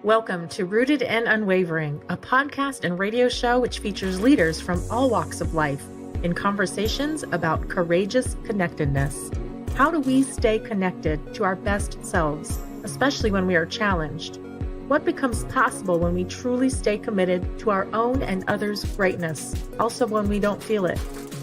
Welcome to Rooted and Unwavering, a podcast and radio show which features leaders from all walks of life in conversations about courageous connectedness. How do we stay connected to our best selves, especially when we are challenged? What becomes possible when we truly stay committed to our own and others' greatness, also when we don't feel it?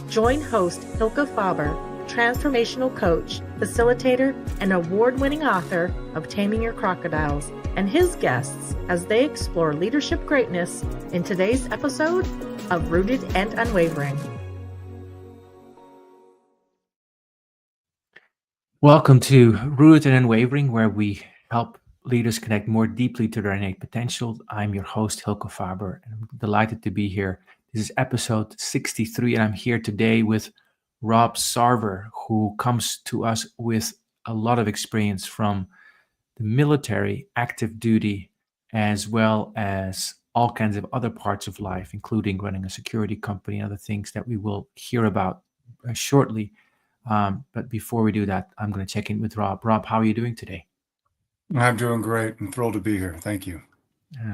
Join host Hylke Faber, transformational coach, facilitator, and award-winning author of Taming Your Crocodiles, and his guests as they explore leadership greatness in today's episode of Rooted and Unwavering. Welcome to Rooted and Unwavering, where we help leaders connect more deeply to their innate potential. I'm your host, Hylke Faber, and I'm delighted to be here. This is episode 63, and I'm here today with Rob Sarver, who comes to us with a lot of experience from the military, active duty, as well as all kinds of other parts of life, including running a security company and other things that we will hear about shortly. But before we do that, I'm going to check in with Rob. Rob, how are you doing today? I'm doing great. I'm thrilled to be here. Thank you.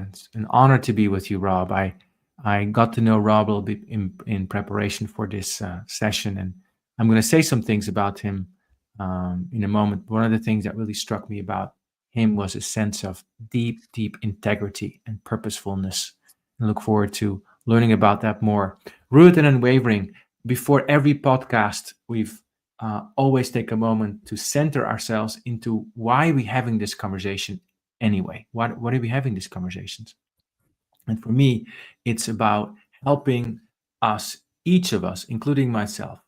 It's an honor to be with you, Rob. I got to know Rob a little bit in preparation for this session, and I'm going to say some things about him in a moment. One of the things that really struck me about him was a sense of deep integrity and purposefulness. I look forward to learning about that more. Rooted and Unwavering. Before every podcast, we've always take a moment to center ourselves into why we're having this conversation anyway. Why are we having these conversations? And for me, it's about helping us, each of us, including myself,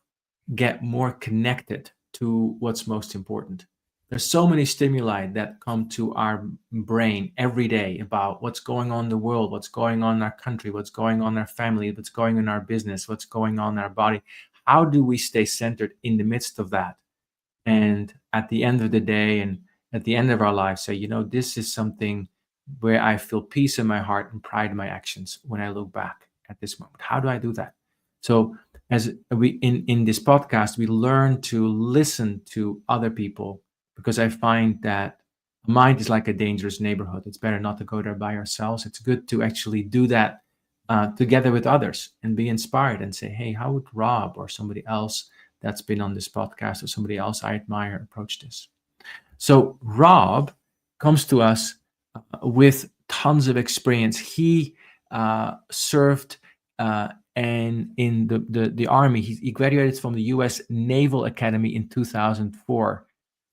get more connected to what's most important. There's so many stimuli that come to our brain every day about what's going on in the world, what's going on in our country, what's going on in our family, what's going on in our business, what's going on in our body. How do we stay centered in the midst of that? And at the end of the day and at the end of our lives, say, this is something where I feel peace in my heart and pride in my actions when I look back at this moment. How do I do that? So as we in this podcast, we learn to listen to other people, because I find that mind is like a dangerous neighborhood. It's better not to go there by ourselves. It's good to actually do that together with others and be inspired and say, hey, how would Rob or somebody else that's been on this podcast or somebody else I admire approach this? So Rob comes to us with tons of experience. He served and in the Army. He graduated from the U.S. Naval Academy in 2004.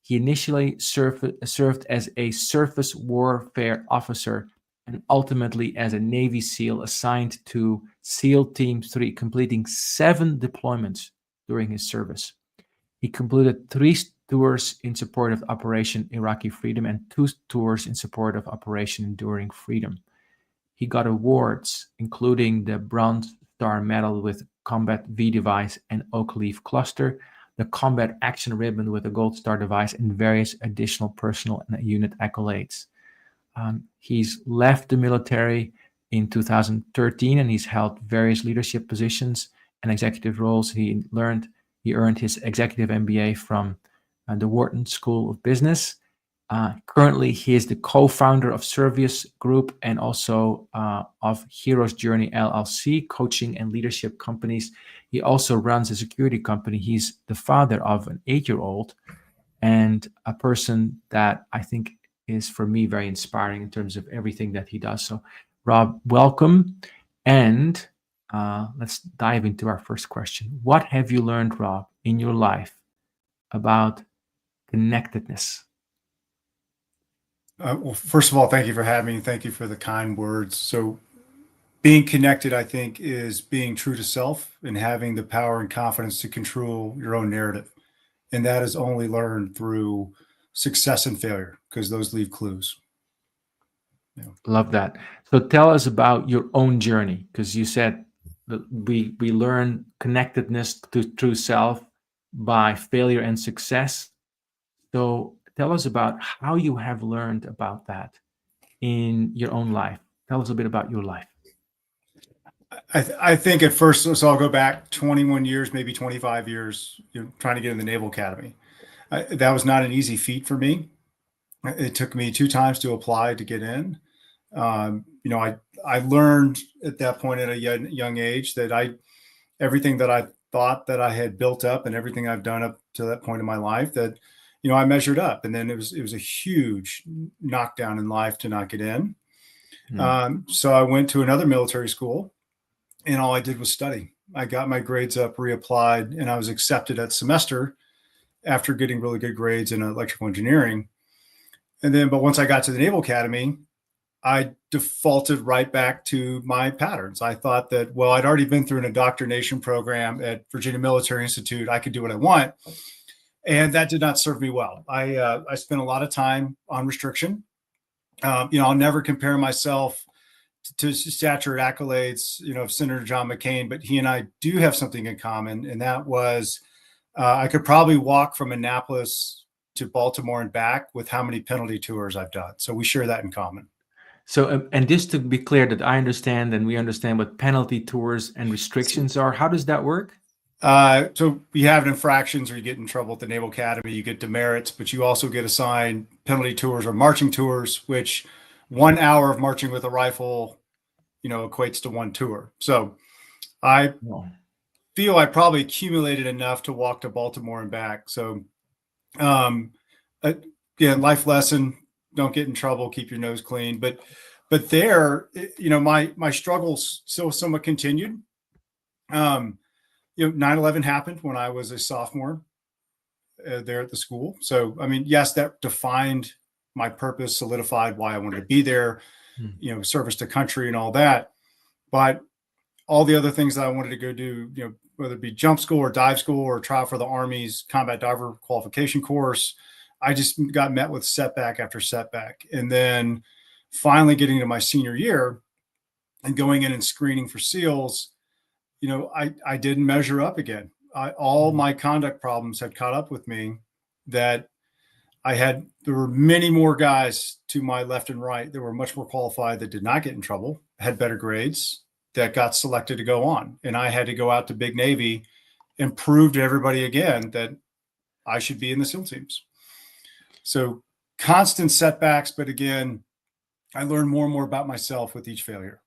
He initially served as a surface warfare officer and ultimately as a Navy SEAL assigned to SEAL Team 3, completing 7 deployments during his service. He completed 3 tours in support of Operation Iraqi Freedom and 2 tours in support of Operation Enduring Freedom. He got awards, including the Bronze Star Medal with Combat V Device and Oak Leaf Cluster, the Combat Action Ribbon with a Gold Star device, and various additional personal and unit accolades. He's left the military in 2013, and he's held various leadership positions and executive roles. He earned his executive MBA from the Wharton School of Business. Currently, he is the co-founder of Servius Group and also of Hero's Journey LLC, coaching and leadership companies. He also runs a security company. He's the father of an 8-year-old and a person that I think is, for me, very inspiring in terms of everything that he does. So, Rob, welcome. And let's dive into our first question. What have you learned, Rob, in your life about connectedness? Well, first of all, thank you for having me. Thank you for the kind words. So being connected, I think, is being true to self and having the power and confidence to control your own narrative. And that is only learned through success and failure, because those leave clues. Love that. So tell us about your own journey, because you said that we learn connectedness to true self by failure and success. So tell us about how you have learned about that in your own life. Tell us a bit about your life. I think at first, so I'll go back 21 years, maybe 25 years, trying to get in the Naval Academy. That was not an easy feat for me. It took me 2 times to apply to get in. I learned at that point at a young age that everything that I thought that I had built up and everything I've done up to that point in my life that, I measured up, and then it was a huge knockdown in life to not get in. So I went to another military school, and all I did was study. I got my grades up, reapplied, and I was accepted at semester after getting really good grades in electrical engineering. But once I got to the Naval Academy, I defaulted right back to my patterns. I thought that, well, I'd already been through an indoctrination program at Virginia Military Institute. I could do what I want. And that did not serve me well. I spent a lot of time on restriction. I'll never compare myself to stature accolades, of Senator John McCain, but he and I do have something in common. And that was, I could probably walk from Annapolis to Baltimore and back with how many penalty tours I've done. So we share that in common. So, and just to be clear that I understand and we understand what penalty tours and restrictions are, how does that work? So we have infractions, or you get in trouble at the Naval Academy, you get demerits, but you also get assigned penalty tours or marching tours, which 1 hour of marching with a rifle, equates to one tour. So I feel I probably accumulated enough to walk to Baltimore and back. So, again, life lesson, don't get in trouble, keep your nose clean. But there, my struggles still somewhat continued. 9/11 happened when I was a sophomore there at the school. So, yes, that defined my purpose, solidified why I wanted to be there, service to country and all that. But all the other things that I wanted to go do, whether it be jump school or dive school or try for the Army's combat diver qualification course, I just got met with setback after setback. And then finally getting to my senior year and going in and screening for SEALs, I didn't measure up again. All my conduct problems had caught up with me. There were many more guys to my left and right that were much more qualified, that did not get in trouble, had better grades, that got selected to go on. And I had to go out to Big Navy and prove to everybody again that I should be in the SEAL teams. So constant setbacks, but again, I learned more and more about myself with each failure.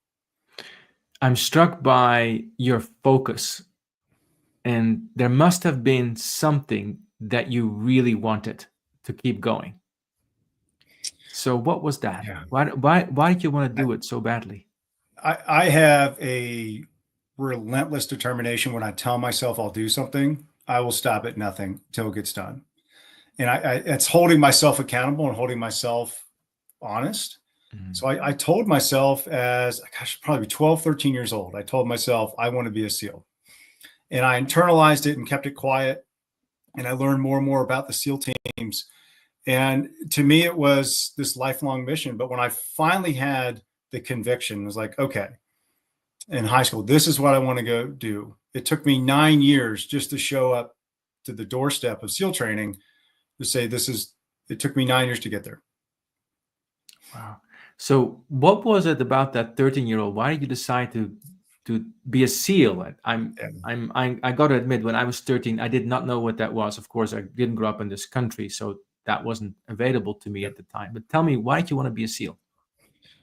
I'm struck by your focus, and there must have been something that you really wanted to keep going. So what was that? Yeah. Why did you want to do it so badly? I have a relentless determination. When I tell myself I'll do something, I will stop at nothing till it gets done. And it's holding myself accountable and holding myself honest. Mm-hmm. So I told myself probably 12, 13 years old, I told myself I want to be a SEAL. And I internalized it and kept it quiet. And I learned more and more about the SEAL teams. And to me, it was this lifelong mission. But when I finally had the conviction, it was like, okay, in high school, this is what I want to go do. It took me 9 years just to show up to the doorstep of SEAL training to say, it took me 9 years to get there. Wow. So what was it about that 13-year-old? Why did you decide to be a SEAL? I got to admit, when I was 13, I did not know what that was. Of course, I didn't grow up in this country, so that wasn't available to me at the time. But tell me, why did you want to be a SEAL?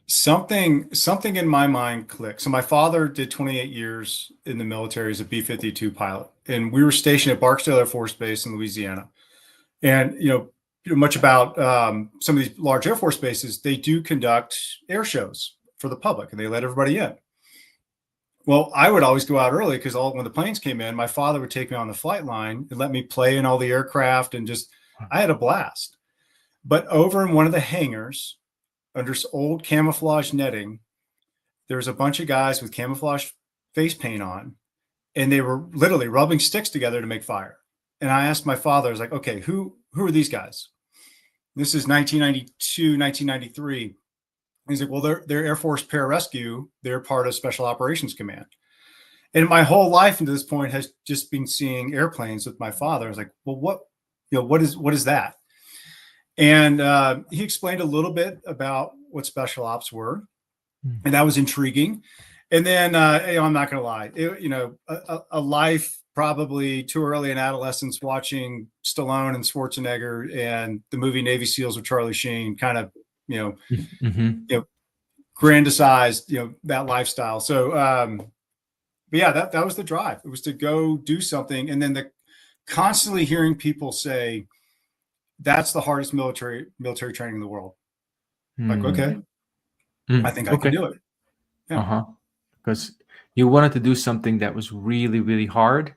Something in my mind clicked. So my father did 28 years in the military as a B-52 pilot, and we were stationed at Barksdale Air Force Base in Louisiana. And much about some of these large Air Force bases, they do conduct air shows for the public, and they let everybody in. Well, I would always go out early because when the planes came in, my father would take me on the flight line and let me play in all the aircraft, and I had a blast. But over in one of the hangars, under old camouflage netting, there's a bunch of guys with camouflage face paint on, and they were literally rubbing sticks together to make fire. And I asked my father, I was like, okay, who are these guys? This is 1992, 1993. He's like, well, they're Air Force Pararescue. They're part of Special Operations Command. And my whole life into this point has just been seeing airplanes with my father. I was like, well, what is that? And he explained a little bit about what special ops were, and that was intriguing. And then, I'm not going to lie, a life probably too early in adolescence watching Stallone and Schwarzenegger and the movie Navy SEALs with Charlie Sheen kind of, grandized, that lifestyle. So, but yeah, that was the drive. It was to go do something. And then constantly hearing people say, that's the hardest military training in the world. Like, okay, I think I can do it. Yeah. Because you wanted to do something that was really, really hard.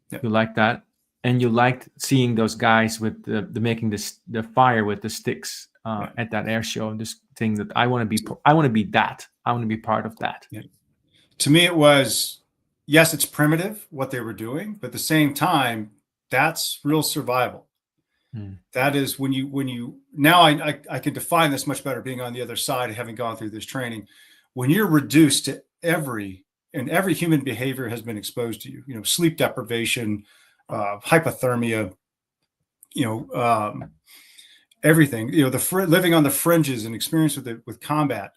Yeah. You liked that. And you liked seeing those guys with the making the fire with the sticks at that air show, and this thing that I want to be that. I want to be part of that. Yeah. To me, it was, yes, it's primitive what they were doing, but at the same time, that's real survival. That is when you now I can define this much better being on the other side, having gone through this training. When you're reduced to every human behavior has been exposed to you, sleep deprivation, hypothermia, everything, living on the fringes and experience with combat,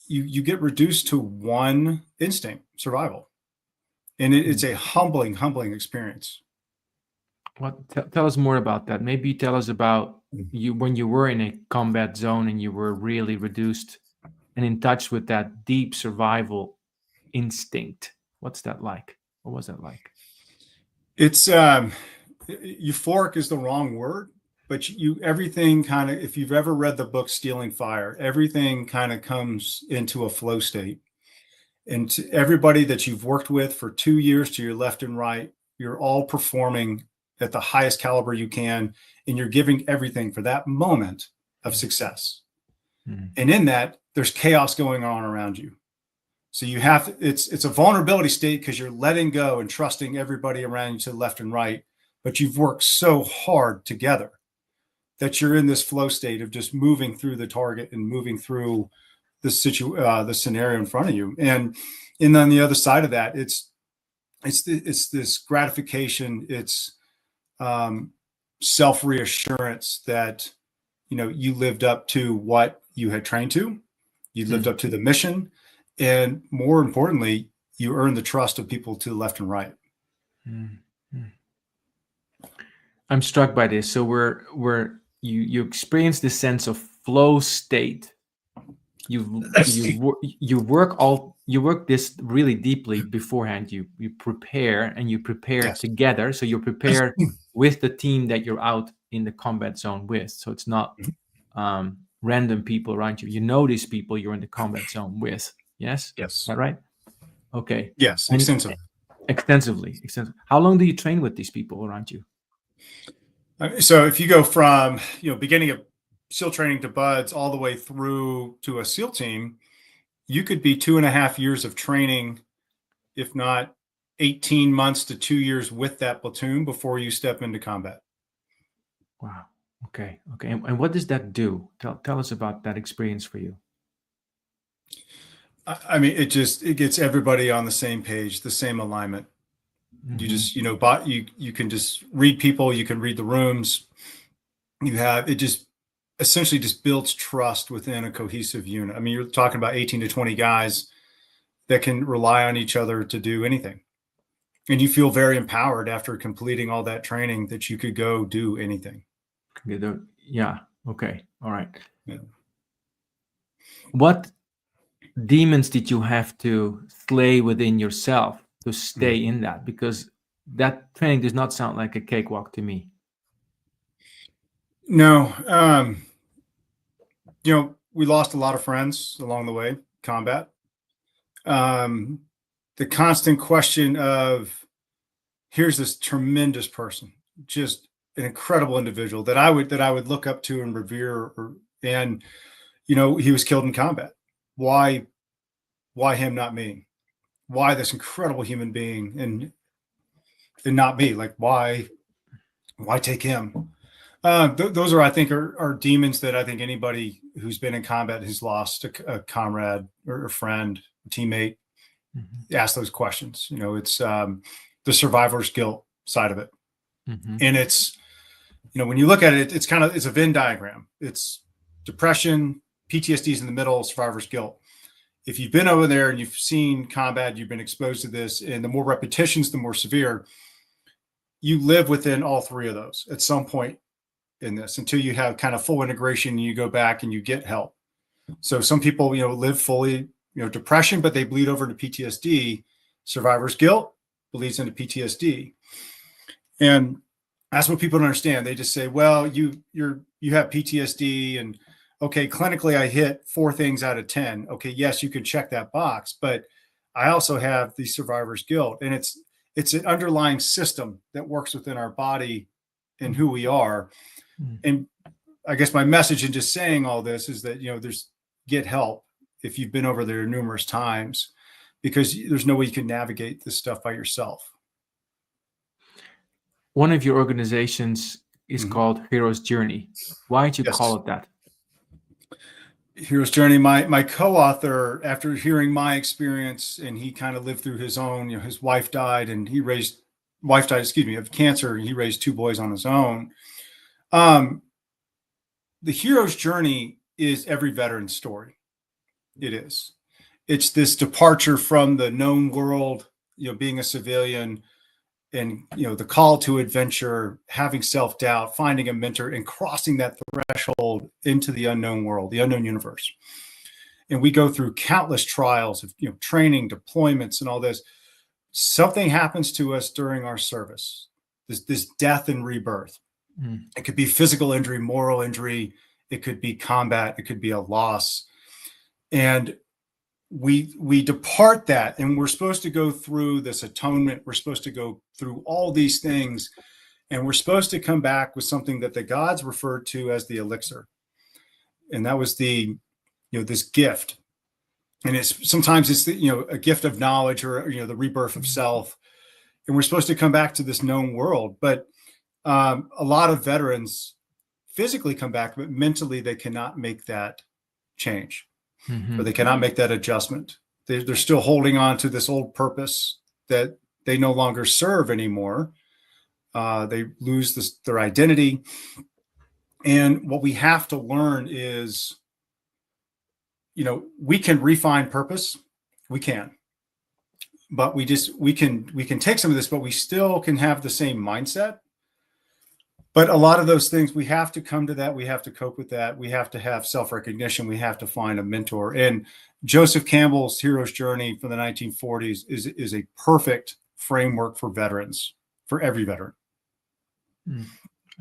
you get reduced to one instinct, survival. And it's a humbling experience. Well, tell us more about that. Maybe tell us about you when you were in a combat zone and you were really reduced and in touch with that deep survival instinct. What's that like? What was that like? It's euphoric is the wrong word, but everything kind of, if you've ever read the book Stealing Fire, everything kind of comes into a flow state. And to everybody that you've worked with for 2 years to your left and right, you're all performing at the highest caliber you can, and you're giving everything for that moment of success. And in that, there's chaos going on around you. So you have to, it's a vulnerability state because you're letting go and trusting everybody around you to the left and right, but you've worked so hard together that you're in this flow state of just moving through the target and moving through the scenario in front of you. And on the other side of that, it's this gratification. It's self-reassurance that, you lived up to what you had trained to, you lived up to the mission. And more importantly, you earn the trust of people to the left and right. I'm struck by this. So you experience this sense of flow state. You work this really deeply beforehand. You prepare and you prepare Yes. together. So you're prepared with the team that you're out in the combat zone with. So it's not random people around you. You know these people you're in the combat zone with. Yes? Yes. Is that right? Okay. Yes, extensively. Extensively. How long do you train with these people around you? So if you go from, beginning of SEAL training to BUDS all the way through to a SEAL team, you could be 2.5 years of training, if not 18 months to 2 years with that platoon before you step into combat. Wow. Okay. And what does that do? Tell us about that experience for you. I mean, it gets everybody on the same page, the same alignment. You just, you can just read people, you can read the rooms. It just essentially just builds trust within a cohesive unit. I mean, you're talking about 18 to 20 guys that can rely on each other to do anything. And you feel very empowered after completing all that training that you could go do anything. Yeah. Okay. All right. Yeah. What demons did you have to slay within yourself to stay in that? Because that training does not sound like a cakewalk to me. No. We lost a lot of friends along the way, combat. The constant question of, here's this tremendous person, just an incredible individual that I would look up to and revere, and he was killed in combat. Why him, not me? Why this incredible human being and not me? Like, why take him? Those are, I think, are demons that I think anybody who's been in combat has lost a comrade or a friend, a teammate, ask those questions. It's the survivor's guilt side of it. And it's, when you look at it, it's a Venn diagram. It's depression, PTSD is in the middle, survivor's guilt. If you've been over there and you've seen combat, you've been exposed to this, and the more repetitions, the more severe. You live within all three of those at some point in this until you have kind of full integration and you go back and you get help. So some people, live fully, depression, but they bleed over into PTSD. Survivor's guilt bleeds into PTSD. And that's what people don't understand. They just say, well, you have PTSD, and okay, clinically I hit 4 things out of 10. Okay, yes, you can check that box, but I also have the survivor's guilt, and it's an underlying system that works within our body and who we are. And I guess my message in just saying all this is that, get help if you've been over there numerous times, because there's no way you can navigate this stuff by yourself. One of your organizations is called Hero's Journey. Why did you call it that? Hero's Journey. My co-author, after hearing my experience, and he kind of lived through his own, his wife died, and of cancer. And he raised 2 boys on his own. The hero's journey is every veteran's story. It is. It's this departure from the known world, being a civilian, and, the call to adventure, having self-doubt, finding a mentor, and crossing that threshold into the unknown world, the unknown universe. And we go through countless trials of, training, deployments, and all this. Something happens to us during our service, this death and rebirth. It could be physical injury, moral injury. It could be combat. It could be a loss. And we depart that, and we're supposed to go through this atonement. We're supposed to go through all these things, and we're supposed to come back with something that the gods referred to as the elixir. And that was this gift. And sometimes it's a gift of knowledge, or, the rebirth of self. And we're supposed to come back to this known world. But a lot of veterans physically come back, but mentally they cannot make that change. Or they cannot make that adjustment. They're still holding on to this old purpose that they no longer serve anymore. They lose their identity. And what we have to learn is, we can refine purpose. We can. But we can take some of this, but we still can have the same mindset. But a lot of those things, we have to come to that. We have to cope with that. We have to have self-recognition. We have to find a mentor. And Joseph Campbell's Hero's Journey from the 1940s is a perfect framework for veterans, for every veteran.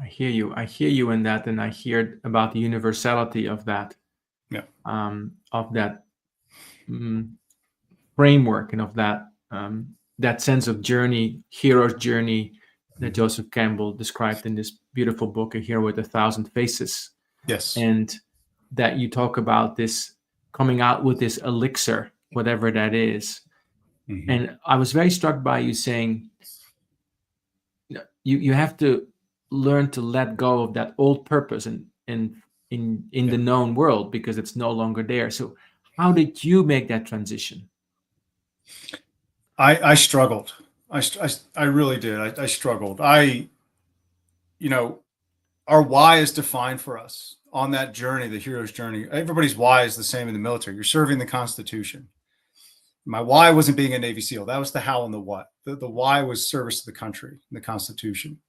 I hear you. I hear you in that, and I hear about the universality of that, framework, and of that sense of journey, hero's journey, that Joseph Campbell described in this beautiful book, A Hero with 1,000 Faces. Yes. And that you talk about this coming out with this elixir, whatever that is. And I was very struck by you saying you have to learn to let go of that old purpose in the known world, because it's no longer there. So how did you make that transition? I struggled. I really did. I struggled. Our why is defined for us on that journey, the hero's journey. Everybody's why is the same in the military. You're serving the Constitution. My why wasn't being a Navy SEAL. That was the how and the what. The why was service to the country and the Constitution.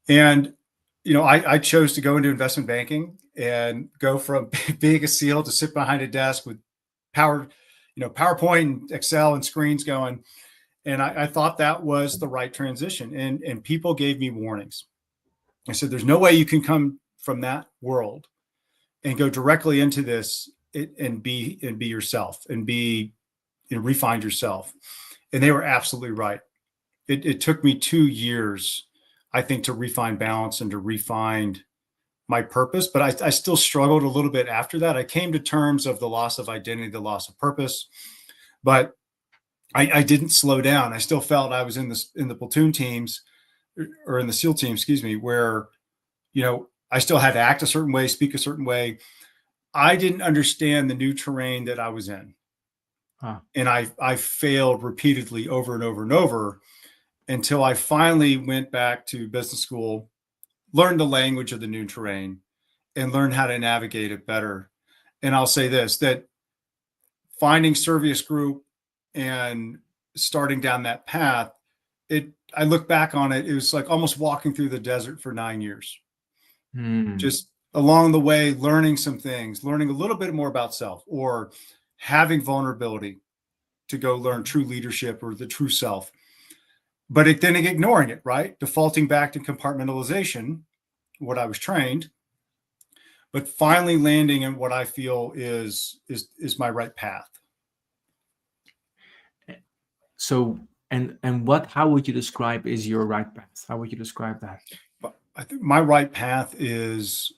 And, I chose to go into investment banking and go from being a SEAL to sit behind a desk with PowerPoint and Excel and screens going. And I thought that was the right transition. And people gave me warnings. I said, there's no way you can come from that world and go directly into this and be yourself and refine yourself. And they were absolutely right. It took me 2 years, I think, to refine balance and to refine my purpose. But I still struggled a little bit after that. I came to terms of the loss of identity, the loss of purpose. But I didn't slow down. I still felt I was in the platoon teams, or in the SEAL team, where, I still had to act a certain way, speak a certain way. I didn't understand the new terrain that I was in. And I failed repeatedly over and over and over, until I finally went back to business school, learned the language of the new terrain, and learned how to navigate it better. And I'll say this, that finding Servius Group and starting down that path, I look back on it, it was like almost walking through the desert for 9 years. Just along the way, learning some things, learning a little bit more about self, or having vulnerability to go learn true leadership or the true self. But then ignoring it, right? Defaulting back to compartmentalization, what I was trained, but finally landing in what I feel is my right path. So, and how would you describe is your right path? How would you describe that? I think my right path is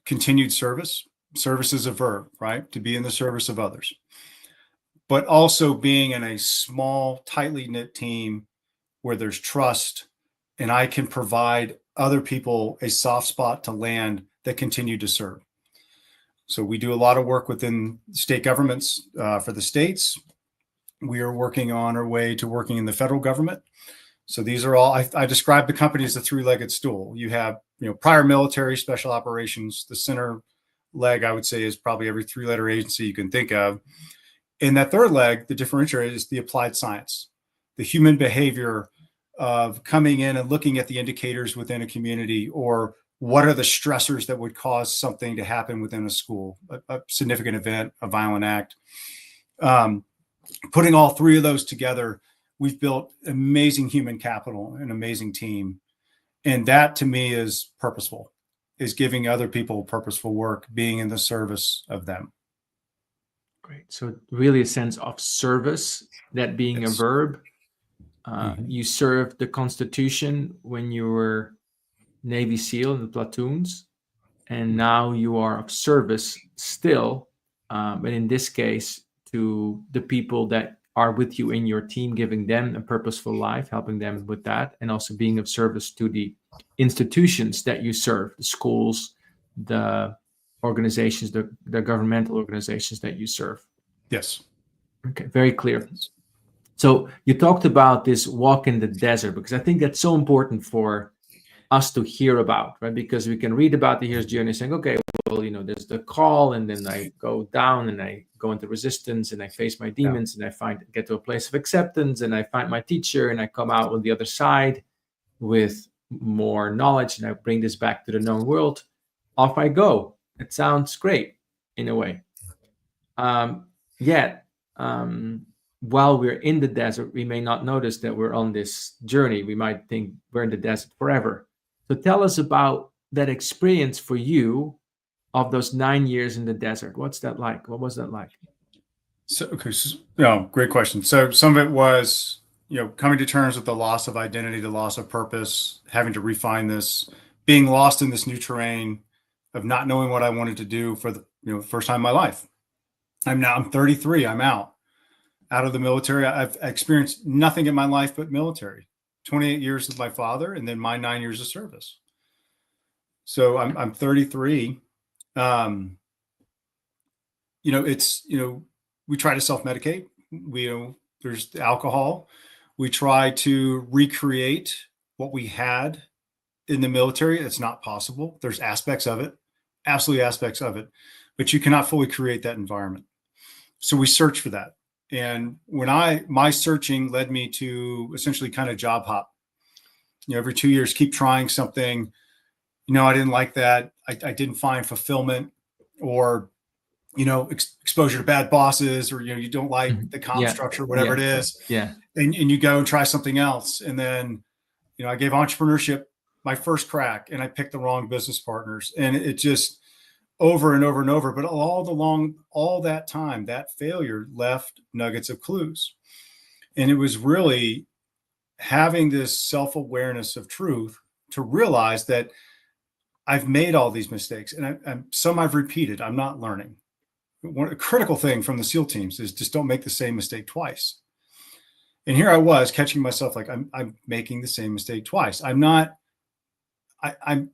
continued service. Service is a verb, right? To be in the service of others, but also being in a small, tightly knit team where there's trust, and I can provide other people a soft spot to land that continue to serve. So we do a lot of work within state governments for the states. We are working on our way to working in the federal government. So these are all, I describe the company as a three-legged stool. You have, prior military, special operations. The center leg, I would say, is probably every three-letter agency you can think of. And that third leg, the differentiator, is the applied science, the human behavior of coming in and looking at the indicators within a community, or what are the stressors that would cause something to happen within a school, a significant event, a violent act. Putting all three of those together, we've built amazing human capital, an amazing team. And that to me is purposeful, is giving other people purposeful work, being in the service of them. Great. So really a sense of service, that being Yes. a verb. You served the Constitution when you were Navy SEAL in the platoons, and now you are of service still, but in this case to the people that are with you in your team, giving them a purposeful life, helping them with that, and also being of service to the institutions that you serve, the schools, the organizations, the governmental organizations that you serve. Yes. Okay, very clear. So you talked about this walk in the desert, because I think that's so important for us to hear about, right? Because we can read about the hero's journey saying, okay, well, there's the call, and then I go down and I go into resistance and I face my demons, and I get to a place of acceptance, and I find my teacher, and I come out on the other side with more knowledge, and I bring this back to the known world. Off I go. It sounds great in a way. Yet, while we're in the desert, we may not notice that we're on this journey. We might think we're in the desert forever. So tell us about that experience for you of those 9 years in the desert. What's that like? What was that like? So, great question. So some of it was, coming to terms with the loss of identity, the loss of purpose, having to refine this, being lost in this new terrain of not knowing what I wanted to do for the first time in my life. I'm 33. I'm out of the military. I've experienced nothing in my life but military. 28 years with my father, and then my 9 years of service. So I'm 33. We try to self-medicate. There's alcohol. We try to recreate what we had in the military. It's not possible. There's aspects of it, absolutely aspects of it, but you cannot fully create that environment. So we search for that. And my searching led me to essentially kind of job hop, every 2 years, keep trying something. I didn't like that. I didn't find fulfillment, or, exposure to bad bosses, or, you don't like the comp structure, whatever it is. Yeah. And you go and try something else. And then, I gave entrepreneurship my first crack, and I picked the wrong business partners, and it just over and over and over. But all that time, that failure left nuggets of clues. And it was really having this self-awareness of truth to realize that I've made all these mistakes, and some I've repeated. I'm not learning. A critical thing from the SEAL teams is just don't make the same mistake twice. And here I was catching myself like I'm making the same mistake twice. I'm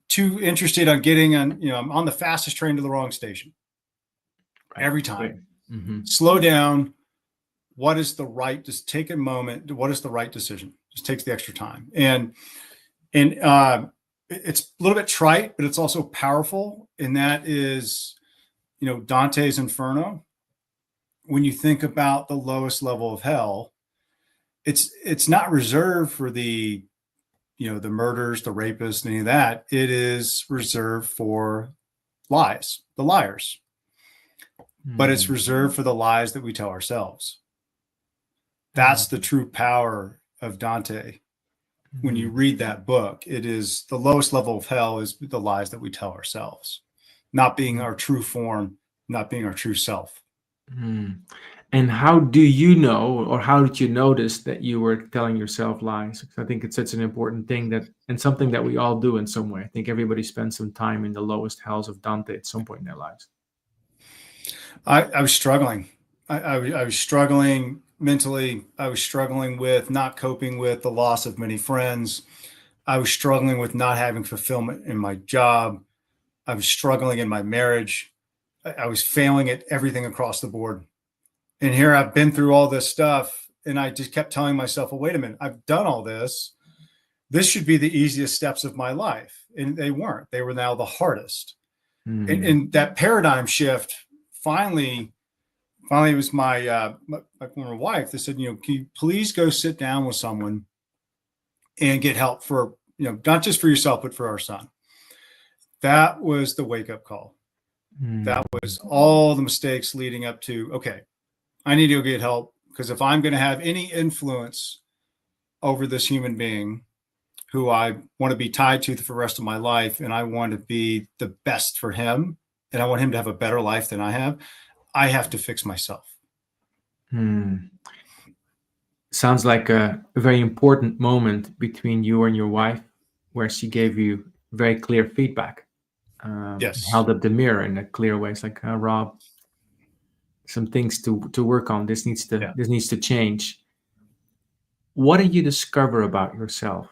too interested on getting on, I'm on the fastest train to the wrong station every time. Mm-hmm. Slow down. Just take a moment. What is the right decision? Just takes the extra time. And it's a little bit trite, but it's also powerful. And that is, Dante's Inferno. When you think about the lowest level of hell, it's not reserved for the the murders, the rapists, any of that. It is reserved for lies, the liars. But it's reserved for the lies that we tell ourselves. That's the true power of Dante. When you read that book, it is the lowest level of hell is the lies that we tell ourselves, not being our true form, not being our true self. And how do you know, or how did you notice that you were telling yourself lies? Because I think it's such an important thing, and something that we all do in some way. I think everybody spends some time in the lowest hells of Dante at some point in their lives. I was struggling. I was struggling mentally. I was struggling with not coping with the loss of many friends. I was struggling with not having fulfillment in my job. I was struggling in my marriage. I was failing at everything across the board. And here I've been through all this stuff, and I just kept telling myself, well, wait a minute, I've done all this. This should be the easiest steps of my life. And they weren't. They were now the hardest. And that paradigm shift, finally it was my former wife that said, can you please go sit down with someone and get help for, not just for yourself, but for our son. That was the wake-up call. That was all the mistakes leading up to, okay, I need to go get help, because if I'm going to have any influence over this human being who I want to be tied to for the rest of my life, and I want to be the best for him, and I want him to have a better life than I have to fix myself. Sounds like a very important moment between you and your wife, where she gave you very clear feedback. Yes. Held up the mirror in a clear way. It's like, Rob, some things to work on. This needs to change. What did you discover about yourself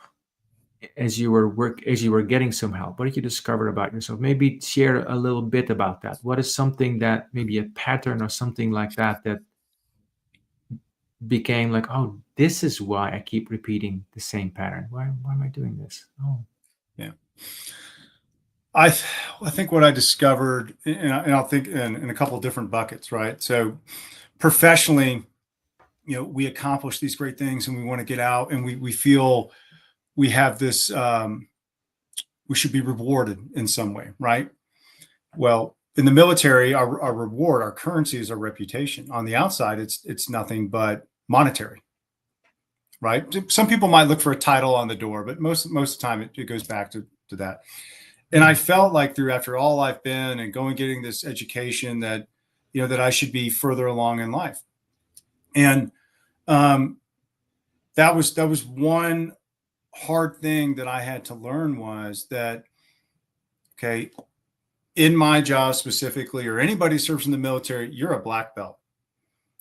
as you were getting some help? What did you discover about yourself? Maybe share a little bit about that. What is something that, maybe a pattern or something like that became like, oh, this is why I keep repeating the same pattern. Why am I doing this? Oh, yeah. I think what I discovered, and I'll think in a couple of different buckets, right? So professionally, we accomplish these great things and we want to get out, and we feel we have this, we should be rewarded in some way, right? Well, in the military, our reward, our currency is our reputation. On the outside, it's nothing but monetary, right? Some people might look for a title on the door, but most of the time it goes back to that. And I felt like after all I've been and getting this education that, that I should be further along in life. And that was one hard thing that I had to learn, was that, okay, in my job specifically, or anybody who serves in the military, you're a black belt.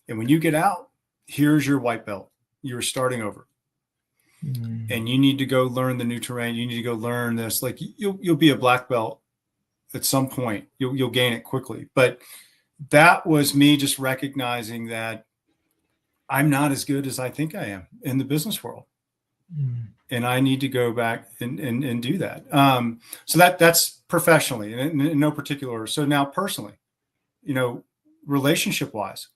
And when you get out, here's your white belt. You're starting over. And you need to go learn the new terrain. You need to go learn this. Like, you'll be a black belt at some point. You'll gain it quickly. But that was me just recognizing that I'm not as good as I think I am in the business world. And I need to go back and do that. So that's professionally, and in no particular order. So now personally, relationship wise,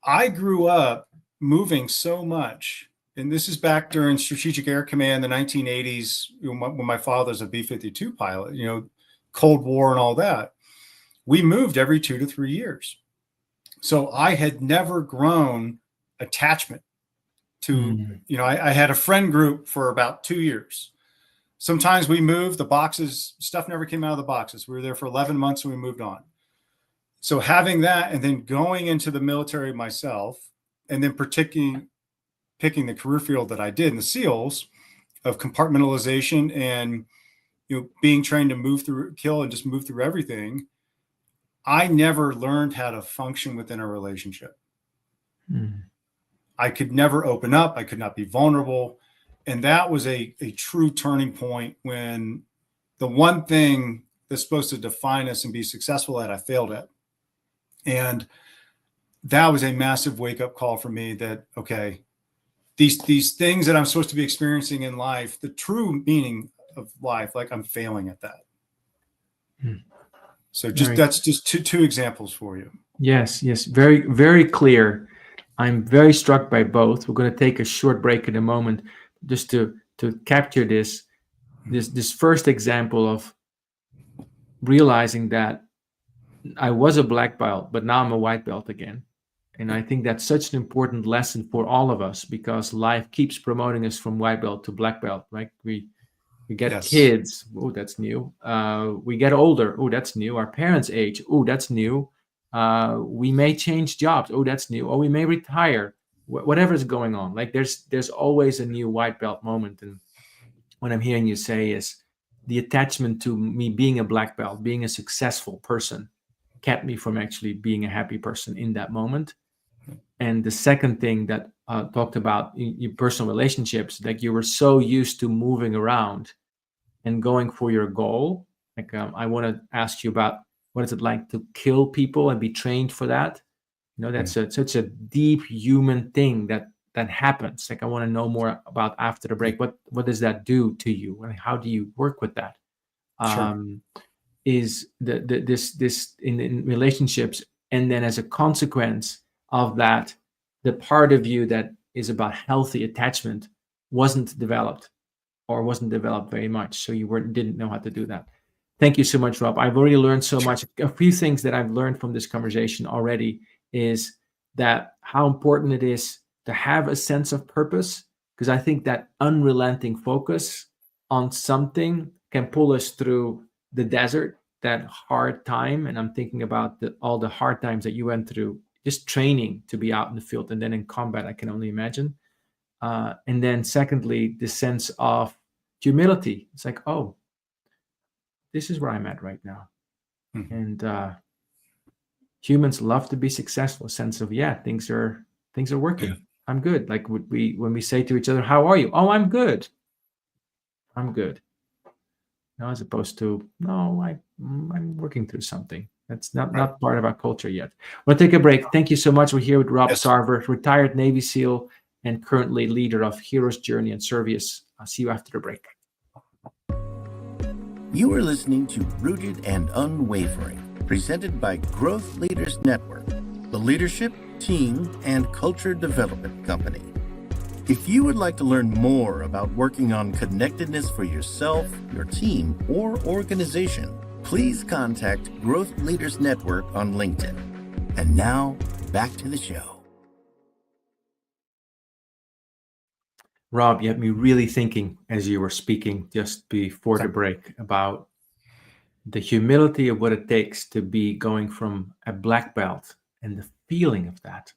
I grew up moving so much. And this is back during Strategic Air Command, the 1980s, when my father's a B-52 pilot, Cold War and all that. We moved every 2 to 3 years. So I had never grown attachment to, I had a friend group for about 2 years. Sometimes we moved, the boxes, stuff never came out of the boxes. We were there for 11 months and we moved on. So having that, and then going into the military myself, and then picking the career field that I did in the SEALs, of compartmentalization and being trained to kill and just move through everything, I never learned how to function within a relationship. I could never open up. I could not be vulnerable. And that was a true turning point, when the one thing that's supposed to define us and be successful at, I failed at. And that was a massive wake-up call for me that, okay, these things that I'm supposed to be experiencing in life, the true meaning of life, like, I'm failing at that. So that's just two examples for you. Yes. Very, very clear. I'm very struck by both. We're going to take a short break in a moment just to to capture this first example of realizing that I was a black belt, but now I'm a white belt again. And I think that's such an important lesson for all of us, because life keeps promoting us from white belt to black belt, right? We get Yes. kids. Oh, that's new. We get older. Oh, that's new. Our parents age. Oh, that's new. We may change jobs. Oh, that's new. Oh, we may retire. Whatever's going on. Like there's always a new white belt moment. And what I'm hearing you say is the attachment to me being a black belt, being a successful person, kept me from actually being a happy person in that moment. And the second thing that talked about your personal relationships, like you were so used to moving around and going for your goal. Like I want to ask you about what is it like to kill people and be trained for that. You know, that's such a deep human thing that happens. Like I want to know more about after the break. What does that do to you? Like, how do you work with that? Sure. Is this in relationships, and then as a consequence of that, the part of you that is about healthy attachment wasn't developed very much, so you didn't know how to do that. Thank you so much, Rob. I've already learned so much. A few things that I've learned from this conversation already is that how important it is to have a sense of purpose, because I think that unrelenting focus on something can pull us through the desert, that hard time. And I'm thinking about all the hard times that you went through, just training to be out in the field, and then in combat, I can only imagine. And then secondly, the sense of humility. It's like, oh, this is where I'm at right now. Mm-hmm. And humans love to be successful. A sense of, things are working. Yeah. I'm good. Like when we say to each other, how are you? Oh, I'm good. I'm good. No, as opposed to, no, I'm working through something. That's not part of our culture yet. We'll take a break. Thank you so much. We're here with Rob Sarver, retired Navy SEAL and currently leader of Hero's Journey and Servius. I'll see you after the break. You are listening to Rooted and Unwavering, presented by Growth Leaders Network, the leadership, team, and culture development company. If you would like to learn more about working on connectedness for yourself, your team, or organization, please contact Growth Leaders Network on LinkedIn. And now, back to the show. Rob, you had me really thinking as you were speaking just before the break about the humility of what it takes to be going from a black belt and the feeling of that,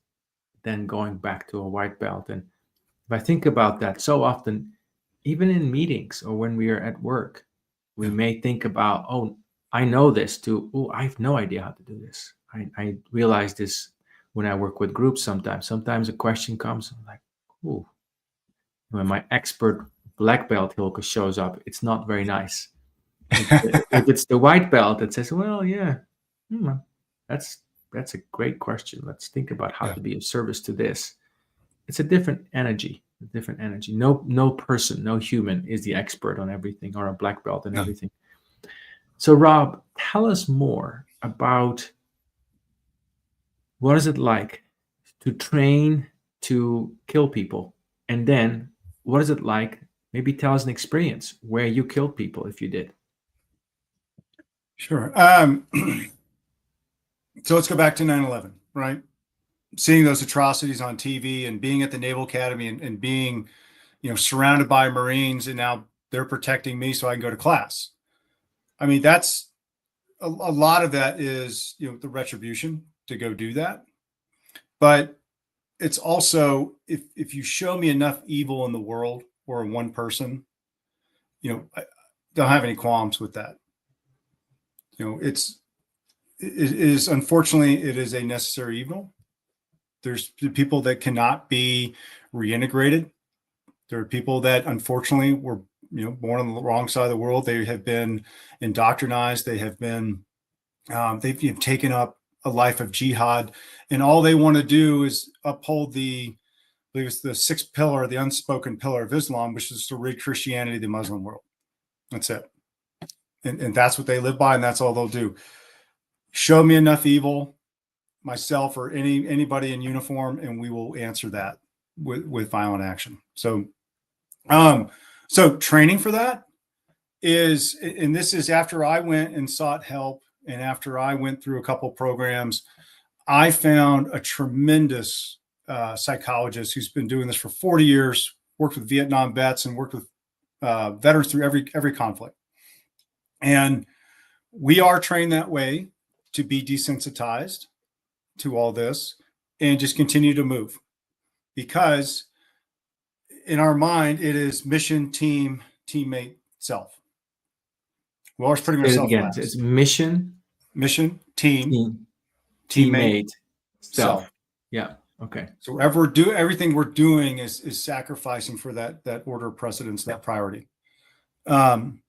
then going back to a white belt. And if I think about that, so often, even in meetings or when we are at work, we may think about, oh, I know this, to, oh, I have no idea how to do this. I realize this when I work with groups sometimes. Sometimes a question comes, I'm like, oh, when my expert black belt Hylke shows up, it's not very nice. If it's the white belt that says, well, that's a great question. Let's think about how to be of service to this. It's a different energy. No person, no human is the expert on everything, or a black belt and everything. So Rob, tell us more about what is it like to train to kill people, and then what is it like? Maybe tell us an experience where you killed people, if you did. Sure. So let's go back to 9/11, right? Seeing those atrocities on TV and being at the Naval Academy and being, surrounded by Marines, and now they're protecting me so I can go to class. I mean, that's a lot of that is, the retribution to go do that. But it's also, if you show me enough evil in the world or in one person, I don't have any qualms with that. It is, unfortunately, it is a necessary evil. There's people that cannot be reintegrated. There are people that unfortunately were, born on the wrong side of the world. They have been indoctrinized. They have been, they've taken up a life of jihad, and all they want to do is uphold I believe it's the sixth pillar, the unspoken pillar of Islam, which is to rid Christianity, the Muslim world. That's it. And that's what they live by, and that's all they'll do. Show me enough evil, myself or anybody in uniform, and we will answer that with violent action. So So training for that is, and this is after I went and sought help, and after I went through a couple programs, I found a tremendous psychologist who's been doing this for 40 years, worked with Vietnam vets and worked with veterans through every conflict. And we are trained that way to be desensitized to all this and just continue to move, because in our mind, it is mission, team, teammate, self. We always putting Say it ourselves again. last. It's mission, Mission, team, team, teammate, teammate, self. self. Yeah. Okay. So everything we're doing is sacrificing for that order of precedence, that priority. And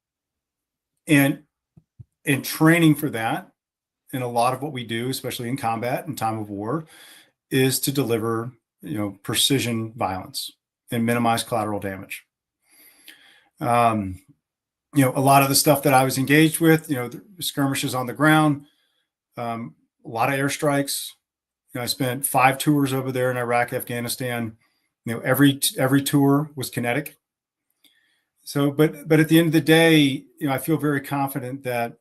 in training for that, and a lot of what we do, especially in combat and time of war, is to deliver, precision violence and minimize collateral damage. A lot of the stuff that I was engaged with, the skirmishes on the ground, a lot of airstrikes. I spent 5 tours over there in Iraq, Afghanistan. Every tour was kinetic. So, but at the end of the day, I feel very confident that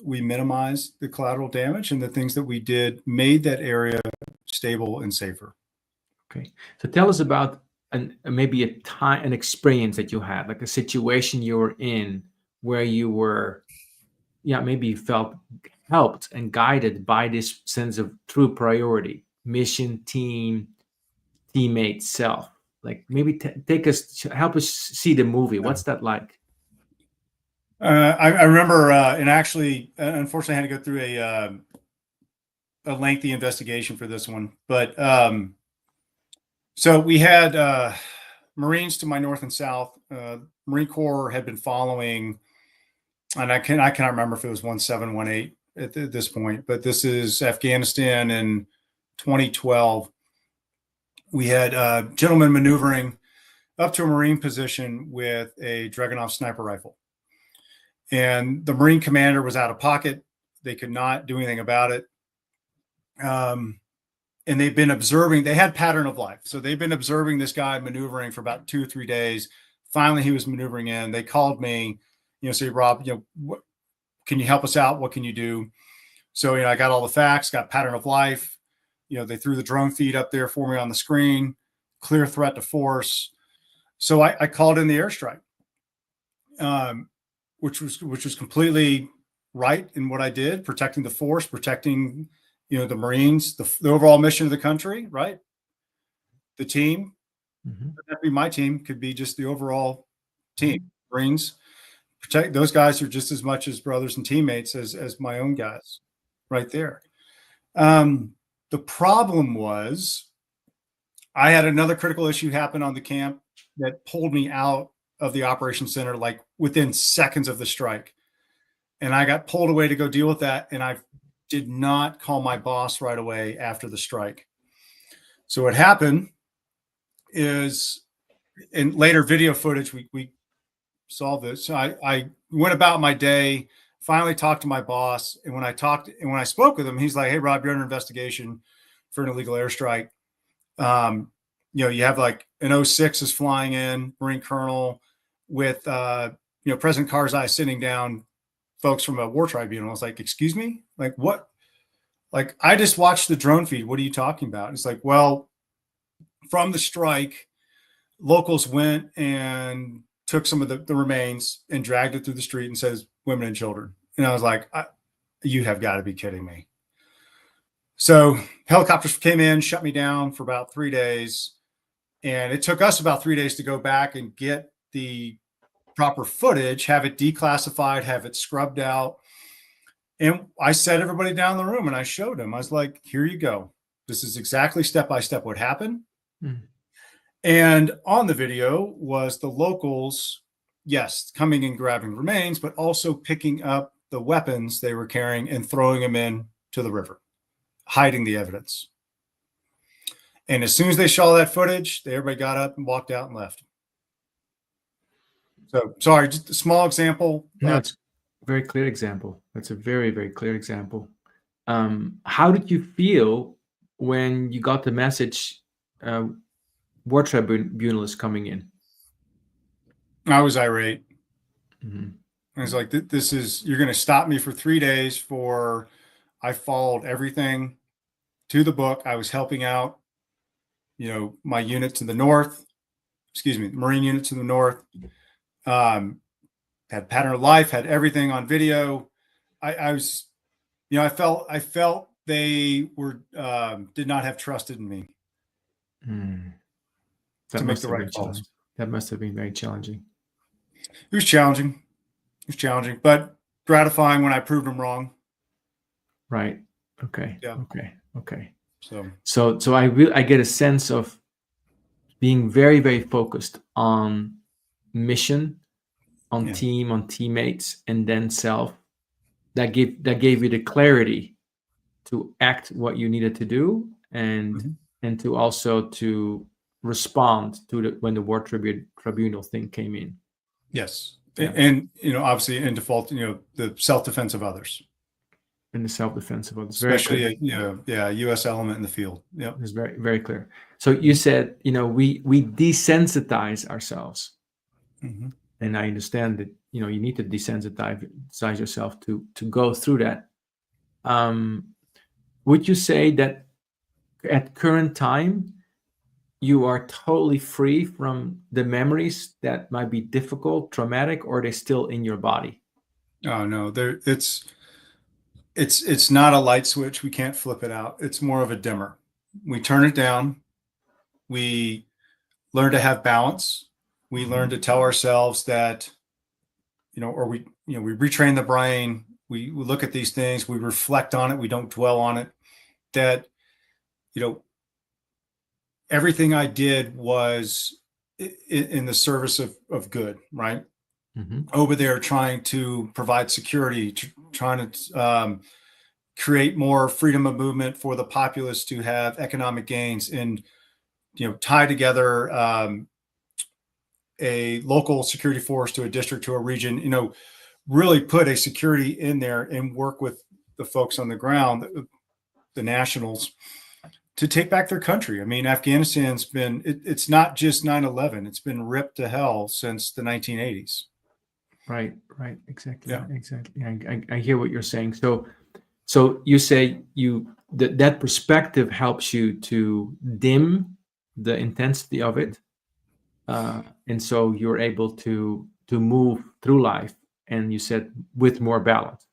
we minimized the collateral damage, and the things that we did made that area stable and safer. Okay. So tell us about maybe an experience that you had, like a situation you were in where you were, maybe you felt helped and guided by this sense of true priority, mission, team, teammate, self. Like maybe help us see the movie. What's that like? I remember, and actually, unfortunately, I had to go through a lengthy investigation for this one. But so we had Marines to my north and south. Marine Corps had been following, and I cannot remember if it was 1718 at this point, but this is Afghanistan in 2012. We had gentlemen maneuvering up to a Marine position with a Dragunov sniper rifle. And the Marine commander was out of pocket. They could not do anything about it. And they've been observing, they had pattern of life. So they've been observing this guy maneuvering for about 2 or 3 days. Finally, he was maneuvering in. They called me, say, Rob, what can you help us out? What can you do? So, I got all the facts, got pattern of life. They threw the drone feed up there for me on the screen, clear threat to force. So I called in the airstrike. Which was completely right in what I did, protecting the force, protecting, the Marines, the overall mission of the country, right? The team, that'd be my team, could be just the overall team. Marines, protect those guys are just as much as brothers and teammates as my own guys, right there. The problem was, I had another critical issue happen on the camp that pulled me out of the operations center, like within seconds of the strike. And I got pulled away to go deal with that. And I did not call my boss right away after the strike. So what happened is, in later video footage, we solved this. So I went about my day, finally talked to my boss. And when I spoke with him, he's like, "Hey, Rob, you're under investigation for an illegal airstrike. You have like an 06 is flying in, Marine Colonel, with President Karzai sitting down folks from a war tribunal." I was like, "Excuse me? Like what? Like, I just watched the drone feed. What are you talking about?" It's like, "Well, from the strike, locals went and took some of the remains and dragged it through the street and says women and children." And I was like, "You have got to be kidding me." So helicopters came in, shut me down for about 3 days. And it took us about 3 days to go back and get the proper footage, have it declassified, have it scrubbed out. And I set everybody down in the room and I showed them. I was like, "Here you go. This is exactly step by step what happened." And on the video was the locals, yes, coming and grabbing remains, but also picking up the weapons they were carrying and throwing them into the river, hiding the evidence. And as soon as they saw that footage, everybody got up and walked out and left. So, sorry, just a small example. No, it's a very clear example. That's a very, very clear example. How did you feel when you got the message war tribunal is coming in? I was irate. Mhm. I was like, this is, you're going to stop me for 3 days for, I followed everything to the book. I was helping out, my unit to the north, Marine unit to the north, had pattern of life, had everything on video. I was, I felt they were, did not have trusted in me Mm. to That make must the have right been calls. challenging. That must have been very challenging. It was challenging. It was challenging, but gratifying when I proved them wrong. Right. Okay. Yeah. Okay. So So I get a sense of being very, very focused on mission, on yeah. team, on teammates, and then self. That gave you the clarity to act what you needed to do, and Mhm. to also to respond to when the war tribunal thing came in. Yes. Yeah. And, obviously in default, the self-defense of others, In the self-defense of others. Very clear. especially a U.S. element in the field. Yep. It's very, very clear. So you said, we desensitize ourselves. Mm-hmm. And I understand that, you need to desensitize yourself to go through that. Would you say that at current time, you are totally free from the memories that might be difficult, traumatic, or are they still in your body? Oh no, it's not a light switch. We can't flip it out. It's more of a dimmer. We turn it down. We learn to have balance. We learn to tell ourselves that, or we retrain the brain. We look at these things. We reflect on it. We don't dwell on it. That, everything I did was in the service of good, right? Mm-hmm. Over there trying to provide security, trying to create more freedom of movement for the populace to have economic gains, and tie together a local security force to a district to a region. Really put a security in there and work with the folks on the ground, the nationals, to take back their country. I mean, Afghanistan's been, it's not just 9/11. It's been ripped to hell since the 1980s. Right. Exactly. Yeah. Exactly. I hear what you're saying. So you say that perspective helps you to dim the intensity of it, and so you're able to move through life. And you said with more balance.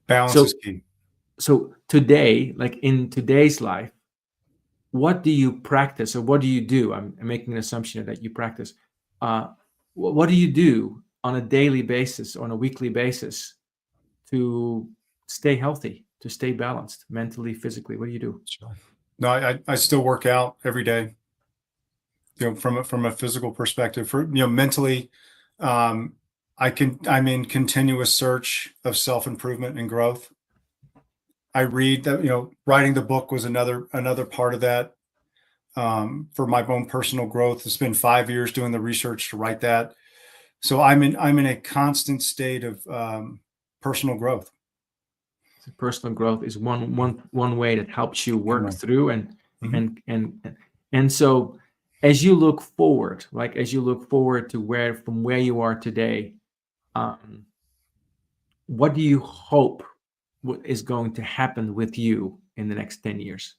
Balance So is key. so today, like in today's life, what do you practice, or what do you do? I'm making an assumption that you practice. What do you do on a daily basis, on a weekly basis, to stay healthy, to stay balanced mentally, physically? What do you do? No, I still work out every day. From a physical perspective, for mentally, I'm in continuous search of self-improvement and growth. I read that, writing the book was another part of that. For my own personal growth, it's been 5 years doing the research to write that. So I'm in a constant state of personal growth. So personal growth is one way that helps you work Right. through, and Mhm. and so as you look forward, to from where you are today, what do you hope is going to happen with you in the next 10 years?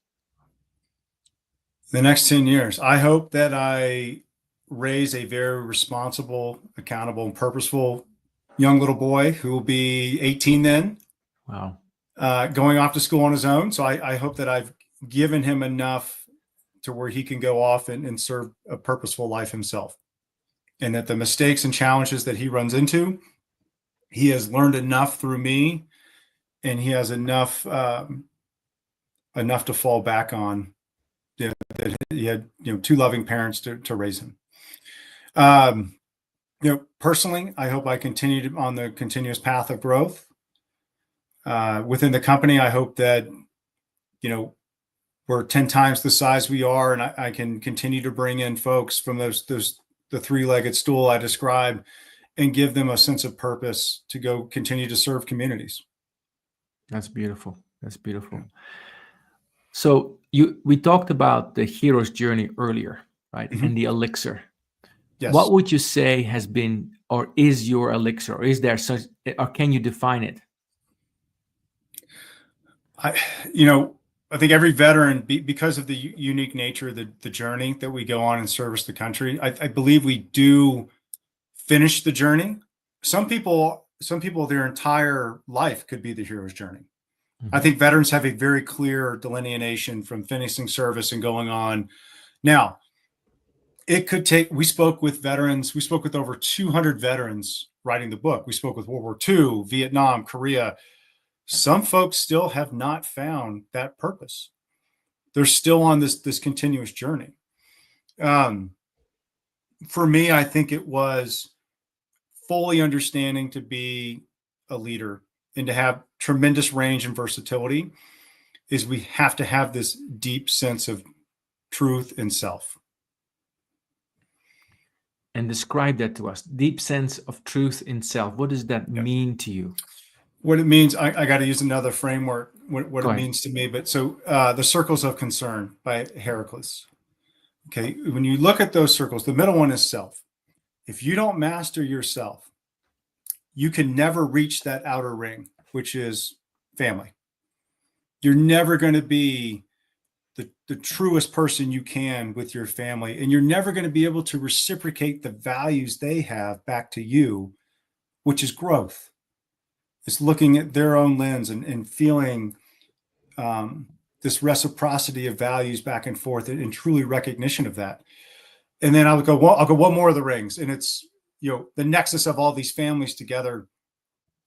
The next 10 years, I hope that I raise a very responsible, accountable, and purposeful young little boy who will be 18 then, Wow. going off to school on his own. So I hope that I've given him enough to where he can go off and serve a purposeful life himself. And that the mistakes and challenges that he runs into, he has learned enough through me, and he has enough to fall back on. That he had, two loving parents to raise him. Personally, I hope I continue on the continuous path of growth. Within the company, I hope that, we're 10 times the size we are, and I can continue to bring in folks from the three-legged stool I described, and give them a sense of purpose to go continue to serve communities. That's beautiful. So we talked about the hero's journey earlier, right? Mhm. And the elixir. Yes. What would you say has been or is your elixir, or is there such, or can you define it? I think every veteran, because of the unique nature of the journey that we go on and service the country, I believe we do finish the journey. Some people, their entire life could be the hero's journey. I think veterans have a very clear delineation from finishing service and going on. Now, it could take, we spoke with veterans, we spoke with over 200 veterans writing the book. We spoke with World War II, Vietnam, Korea. Some folks still have not found that purpose. They're still on this continuous journey. For me, I think it was fully understanding to be a leader and to have tremendous range and versatility is we have to have this deep sense of truth and self. And describe that to us. Deep sense of truth in self. What does that mean to you? What it means, I got to use another framework, what it ahead. means to me. But so the circles of concern by Heracles. Okay. When you look at those circles, the middle one is self. If you don't master yourself, you can never reach that outer ring, which is family. You're never going to be the truest person you can with your family. And you're never going to be able to reciprocate the values they have back to you, which is growth. It's looking at their own lens and feeling this reciprocity of values back and forth and truly recognition of that. And then I'll go one more of the rings, and it's, the nexus of all these families together,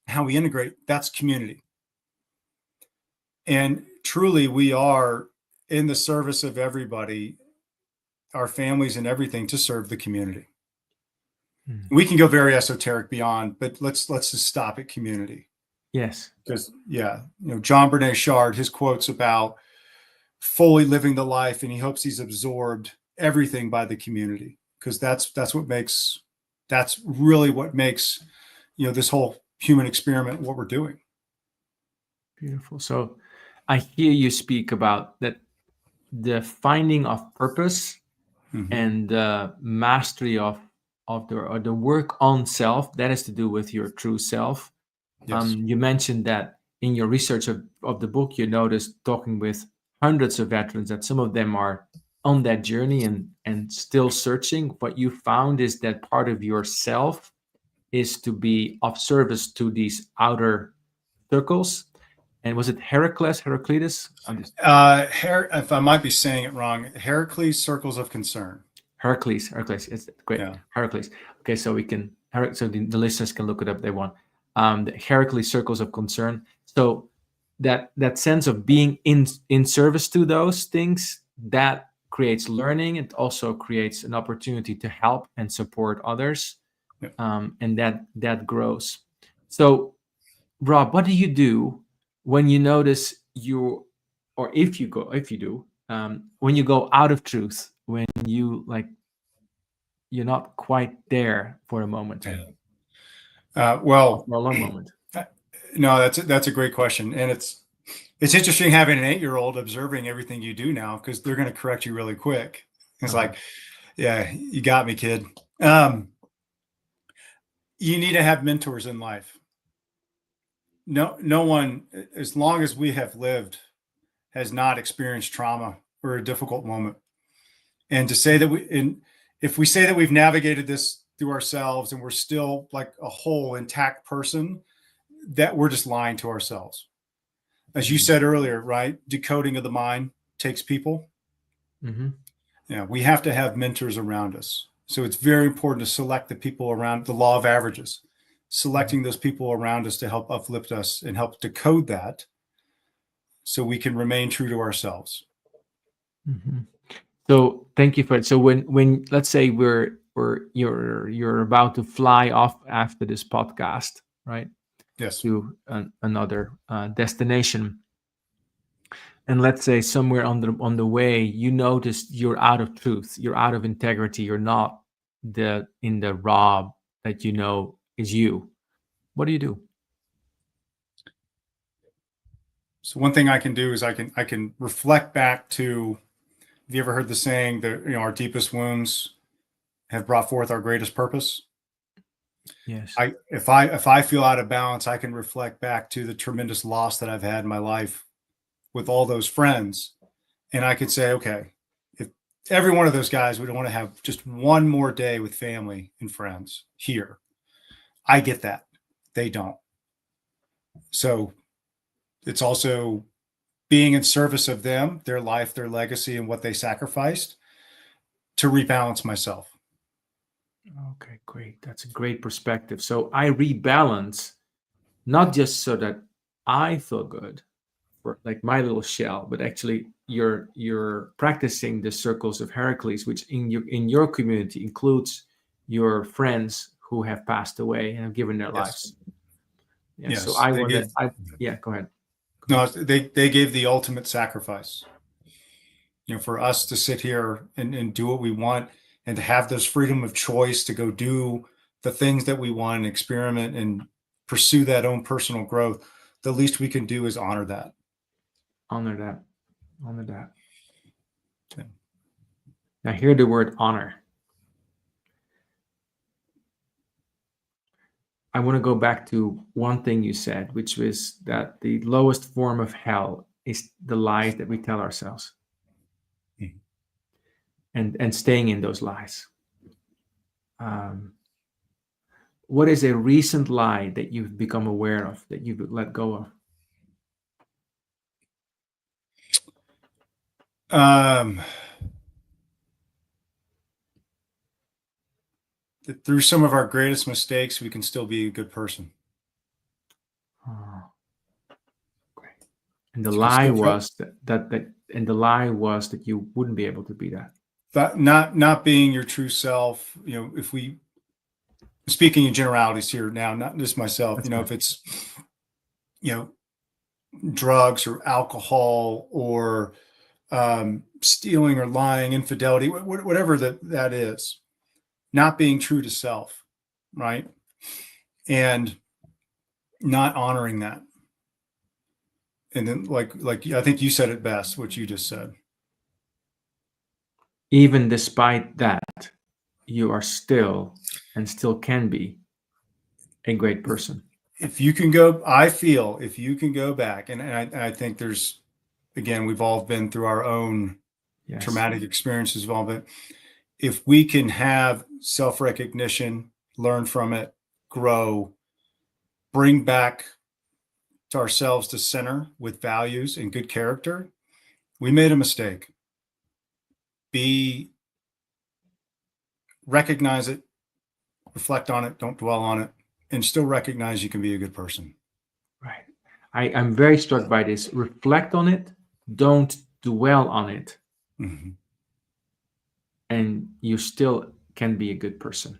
how we integrate, that's community. And truly we are in the service of everybody, our families and everything, to serve the community. We can go very esoteric beyond, but let's just stop at community. Yes. Because John Bernay Shard, his quotes about fully living the life, and he hopes he's absorbed everything by the community, because that's really what makes this whole human experiment what we're doing. Beautiful. So I hear you speak about that, the finding of purpose and the mastery of the work on self, that has to do with your true self. Yes. You mentioned that in your research of the book, you noticed, talking with hundreds of veterans, that some of them are on that journey and still searching. What you found is that part of yourself is to be of service to these outer circles. And was it Heraclitus? If I might be saying it wrong, Heracles circles of concern. Heracles. It's great. Yeah. Heracles. Okay, so we can, so the listeners can look it up if they want. The Heracles circles of concern. So that sense of being in service to those things, that creates learning. It also creates an opportunity to help and support others, and that grows. So, Rob, what do you do when you notice when you go out of truth, when you're not quite there for a moment? For a long moment. No, that's a great question. And it's interesting having an 8-year-old observing everything you do now, because they're going to correct you really quick. It's like, yeah, you got me, kid. You need to have mentors in life. No one, as long as we have lived, has not experienced trauma or a difficult moment. And to say that if we say that we've navigated this through ourselves and we're still like a whole intact person, that we're just lying to ourselves. As you said earlier, right? Decoding of the mind takes people. We have to have mentors around us. So it's very important to select the people around, the law of averages, selecting those people around us to help uplift us and help decode that, so we can remain true to ourselves. So thank you for it. So when let's say you're about to fly off after this podcast, right? Yes. To another destination, and let's say somewhere on the way you notice you're out of truth, you're out of integrity, you're not in the Rob that is you. What do you do? So one thing I can do is I can reflect back to, have you ever heard the saying that our deepest wounds have brought forth our greatest purpose. Yes. If I feel out of balance, I can reflect back to the tremendous loss that I've had in my life with all those friends. And I could say, okay, if every one of those guys would want to have just one more day with family and friends here, I get that. They don't. So it's also being in service of them, their life, their legacy, and what they sacrificed to rebalance myself. Okay, great. That's a great perspective. So I rebalance, not just so that I feel good, for like my little shell, but actually you're practicing the circles of Heracles, which in your community includes your friends who have passed away and have given their lives. Yeah. Yes, So I they want gave- to. Yeah. Go ahead. No, they gave the ultimate sacrifice. For us to sit here and do what we want and to have this freedom of choice to go do the things that we want and experiment and pursue that own personal growth, the least we can do is honor that. Honor that. Honor that. Okay. Now hear the word honor. I want to go back to one thing you said, which was that the lowest form of hell is the lies that we tell ourselves. And staying in those lies. What is a recent lie that you've become aware of, that you've let go of? That through some of our greatest mistakes, we can still be a good person. Oh, great. And the lie was that you wouldn't be able to be that. But not being your true self. If we speaking in generalities here now, not just myself. That's if it's drugs or alcohol or stealing or lying, infidelity, whatever that is, not being true to self, right? And not honoring that. And then like I think you said it best, what you just said. Even despite that, you are still and still can be a great person. If you can go back, and I think there's, again, we've all been through our own traumatic experiences of all, but if we can have self-recognition, learn from it, grow, bring back to ourselves to center with values and good character, we made a mistake. Recognize it, reflect on it, don't dwell on it, and still recognize you can be a good person. Right. I'm very struck by this. Reflect on it, don't dwell on it. Mm-hmm. And you still can be a good person.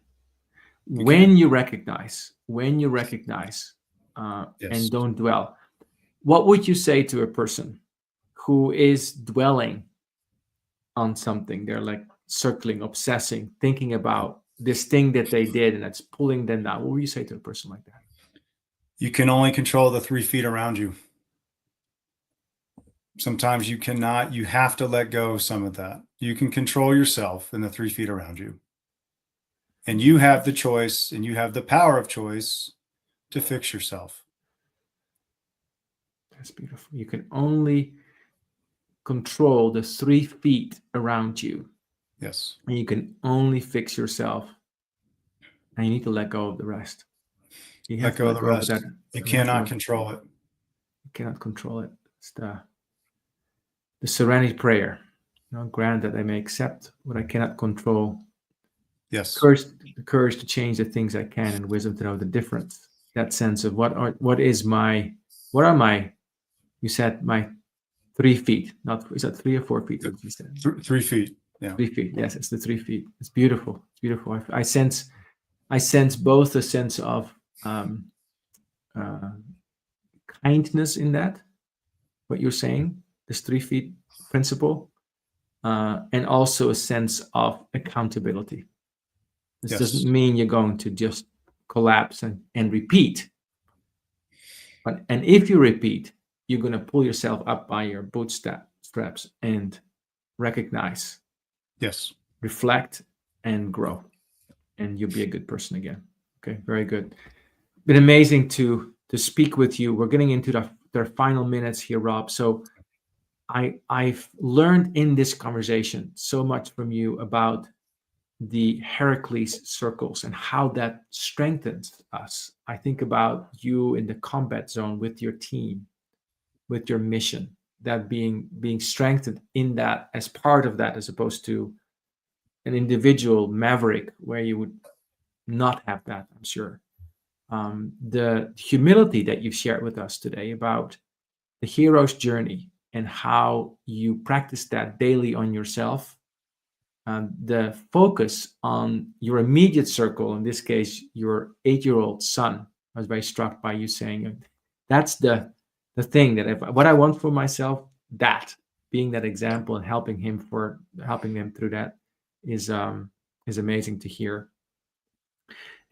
When you recognize, Yes. and don't dwell. What would you say to a person who is dwelling on something? They're like circling, obsessing, thinking about this thing that they did, and that's pulling them down. What would you say to a person like that? You can only control the 3 feet around you. Sometimes you cannot. You have to let go of some of that. You can control yourself in the 3 feet around you. And you have the choice, and you have the power of choice to fix yourself. That's beautiful. You can only control the 3 feet around you. Yes. And you can only fix yourself. And you need to let go of the rest. You have Let go of the rest. That. You cannot control it. You cannot control it. It's the serenity prayer. Grant that I may accept what I cannot control. Yes. The courage to change the things I can, and wisdom to know the difference. That sense of what are my, you said my 3 feet, is that 3 or 4 feet? What you said? 3 feet. Yeah. 3 feet. Yes, it's the 3 feet. It's beautiful. It's beautiful. I sense both a sense of kindness in that, what you're saying, this 3 feet principle, and also a sense of accountability. This doesn't mean you're going to just collapse and repeat. And if you repeat, you're going to pull yourself up by your bootstraps and recognize, yes, reflect, and grow. and you'll be a good person again. Okay, very good. Been amazing to speak with you. We're getting into the final minutes here, Rob. So I've learned in this conversation so much from you about the Heracles circles and how that strengthens us. I think about you in the combat zone with your team, with your mission, that being strengthened in that as part of that, as opposed to an individual maverick where you would not have that, I'm sure. The humility that you've shared with us today about the hero's journey and how you practice that daily on yourself. The focus on your immediate circle, in this case, your 8-year-old son. I was very struck by you saying that's the thing that what I want for myself, that being that example and helping them through that is amazing to hear.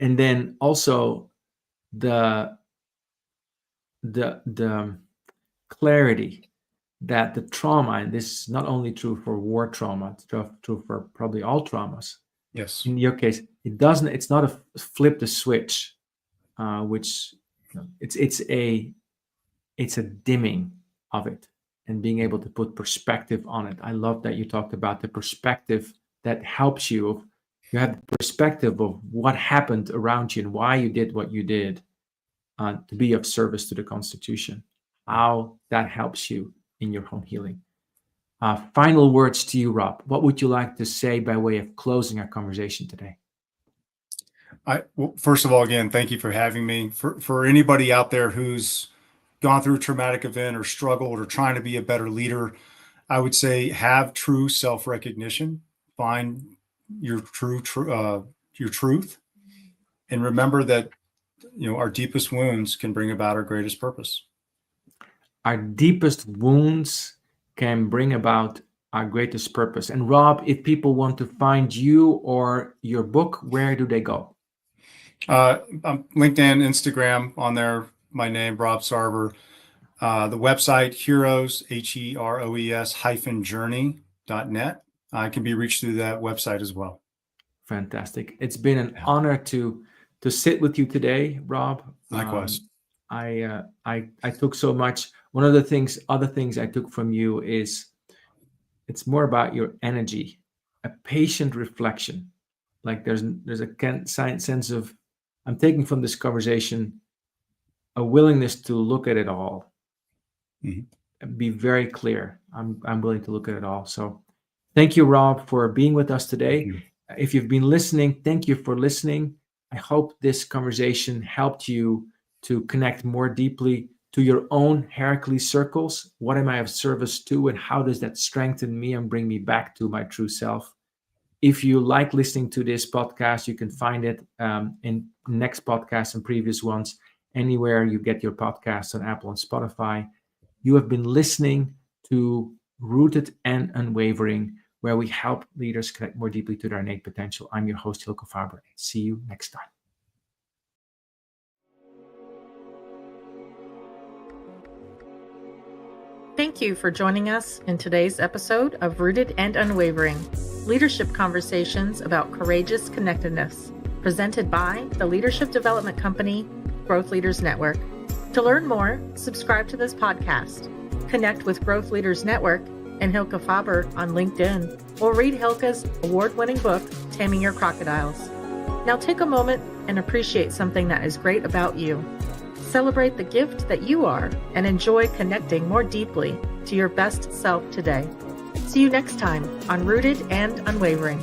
And then also the clarity that the trauma, and this is not only true for war trauma, it's true for probably all traumas. Yes. In your case, it's not a flip the switch, which it's a dimming of it and being able to put perspective on it. I love that you talked about the perspective that helps you. You have the perspective of what happened around you and why you did what you did to be of service to the Constitution, how that helps you in your own healing. Final words to you, Rob. What would you like to say by way of closing our conversation today? Well, first of all, again, thank you for having me. For anybody out there who's gone through a traumatic event or struggled or trying to be a better leader, I would say have true self-recognition, find your truth, and remember that our deepest wounds can bring about our greatest purpose. Our deepest wounds can bring about our greatest purpose. And Rob, if people want to find you or your book, where do they go? LinkedIn, Instagram, on there, my name, Rob Sarver. The website, heroes, HEROES-journey.net. I can be reached through that website as well. Fantastic. It's been an honor to sit with you today, Rob. Likewise. I took so much. One of the other things I took from you is it's more about your energy, a patient reflection. Like there's a sense of, I'm taking from this conversation a willingness to look at it all. Mm-hmm. Be very clear. I'm willing to look at it all. So thank you, Rob, for being with us today. If you've been listening, thank you for listening. I hope this conversation helped you to connect more deeply to your own Heracles circles. What am I of service to, and how does that strengthen me and bring me back to my true self? If you like listening to this podcast, you can find it in next podcasts and previous ones, anywhere you get your podcasts on Apple and Spotify. You have been listening to Rooted and Unwavering, where we help leaders connect more deeply to their innate potential. I'm your host, Hylke Faber. See you next time. Thank you for joining us in today's episode of Rooted and Unwavering, leadership conversations about courageous connectedness, presented by the leadership development company, Growth Leaders Network. To learn more, subscribe to this podcast, connect with Growth Leaders Network and Hylke Faber on LinkedIn, or read Hylke's award-winning book, Taming Your Crocodiles. Now take a moment and appreciate something that is great about you. Celebrate the gift that you are and enjoy connecting more deeply to your best self today. See you next time on Rooted and Unwavering.